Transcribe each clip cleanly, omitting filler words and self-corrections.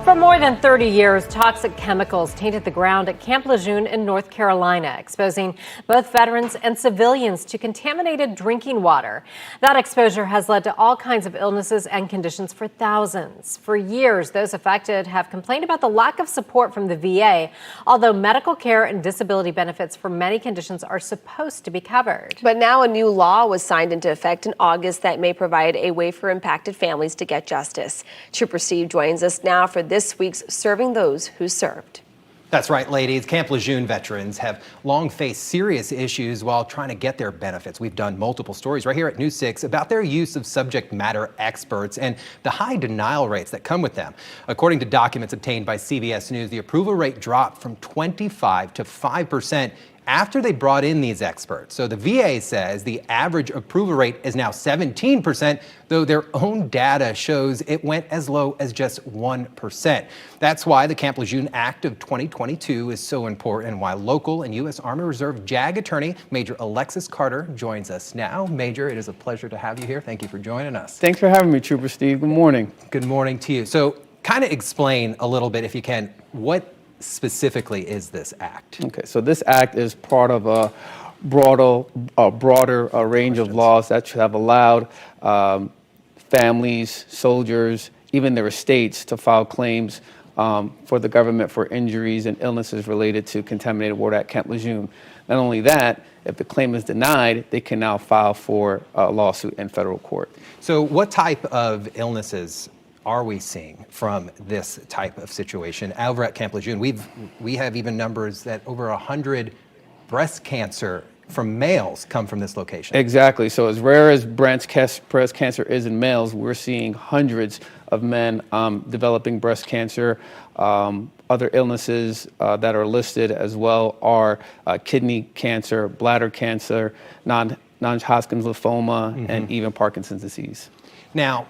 For more than 30 years, toxic chemicals tainted the ground at Camp Lejeune in North Carolina, exposing both veterans and civilians to contaminated drinking water. That exposure has led to all kinds of illnesses and conditions for thousands. For years, those affected have complained about the lack of support from the VA, although medical care and disability benefits for many conditions are supposed to be covered. But now a new law was signed into effect in August that may provide a way for impacted families to get justice. Trooper Steve joins us now for this week's Serving Those Who Served. That's right, ladies. Camp Lejeune veterans have long faced serious issues while trying to get their benefits. We've done multiple stories right here at News 6 about their use of subject matter experts and the high denial rates that come with them. According to documents obtained by CBS News, the approval rate dropped from 25 to 5% after they brought in these experts. So the VA says the average approval rate is now 17%, though their own data shows it went as low as just 1%. That's why the Camp Lejeune Act of 2022 is so important and why local and U.S. Army Reserve JAG attorney Major Alexis Carter joins us now. Major, it is a pleasure to have you here. Thank you for joining us. Thanks for having me, Trooper Steve. Good morning. Good morning to you. So kind of explain a little bit, if you can, what specifically is this act? Okay, so this act is part of a broader range of laws that should have allowed families, soldiers, even their estates to file claims for the government for injuries and illnesses related to contaminated water at Camp Lejeune. Not only that, if the claim is denied, they can now file for a lawsuit in federal court. So what type of illnesses are we seeing from this type of situation over at Camp Lejeune? We have even numbers that over 100 breast cancer from males come from this location. Exactly. So as rare as breast cancer is in males, we're seeing hundreds of men developing breast cancer. Other illnesses that are listed as well are kidney cancer, bladder cancer, non-Hodgkin's lymphoma, and even Parkinson's disease. Now,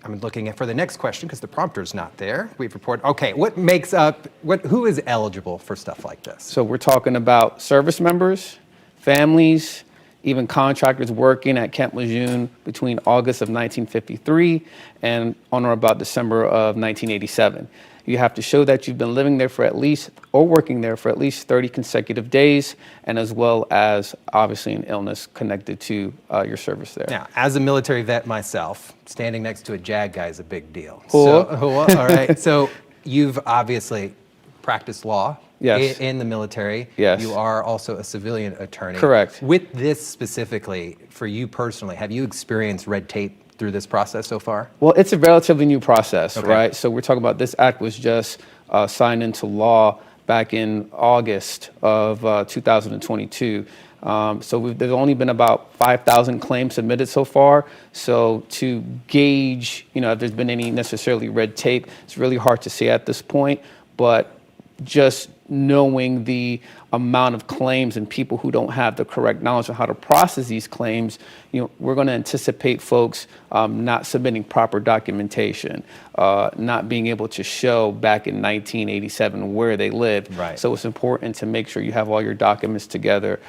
I'm looking for the next question because the prompter's not there. We've reported, okay, who is eligible for stuff like this? So we're talking about service members, families, even contractors working at Camp Lejeune between August of 1953 and on or about December of 1987. You have to show that you've been living there for at least, or working there for at least 30 consecutive days, and as well as obviously an illness connected to your service there. Now, as a military vet myself, standing next to a JAG guy is a big deal. Cool. All right. So you've obviously practiced law. Yes. In the military. Yes. You are also a civilian attorney. Correct. With this specifically, for you personally, have you experienced red tape through this process so far? Well, it's a relatively new process, okay, right? So we're talking about this act was just signed into law back in August of 2022. So there's only been about 5,000 claims submitted so far. So to gauge, if there's been any necessarily red tape, it's really hard to say at this point. But just knowing the amount of claims and people who don't have the correct knowledge of how to process these claims, we're going to anticipate folks not submitting proper documentation, not being able to show back in 1987 where they lived. Right. So it's important to make sure you have all your documents together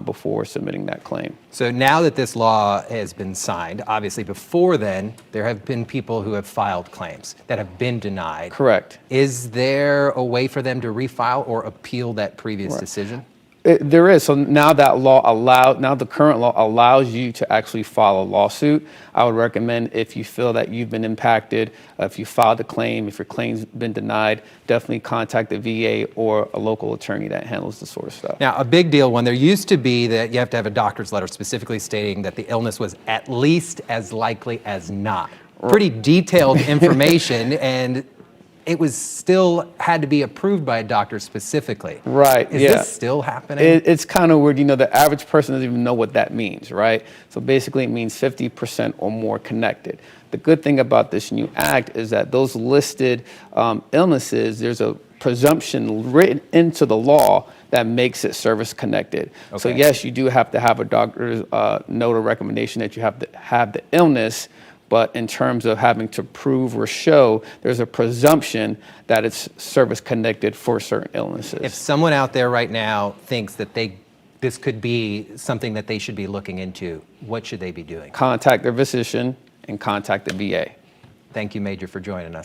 before submitting that claim. So now that this law has been signed, obviously before then, there have been people who have filed claims that have been denied. Correct. Is there a way for them to refile or appeal that previous decision? There is. So now the current law allows you to actually file a lawsuit. I would recommend, if you feel that you've been impacted, if you filed a claim, if your claim's been denied, definitely contact the VA or a local attorney that handles this sort of stuff. Now, a big deal one, there used to be that you have to have a doctor's letter specifically stating that the illness was at least as likely as not. Pretty detailed information, and it was still had to be approved by a doctor specifically. Right. Is this still happening? It's kind of weird. The average person doesn't even know what that means, right? So basically it means 50% or more connected. The good thing about this new act is that those listed illnesses, there's a presumption written into the law that makes it service connected. Okay. So yes, you do have to have a doctor's note or recommendation that you have to have the illness. But in terms of having to prove or show, there's a presumption that it's service connected for certain illnesses. If someone out there right now thinks that this could be something that they should be looking into, what should they be doing? Contact their physician and contact the VA. Thank you, Major, for joining us.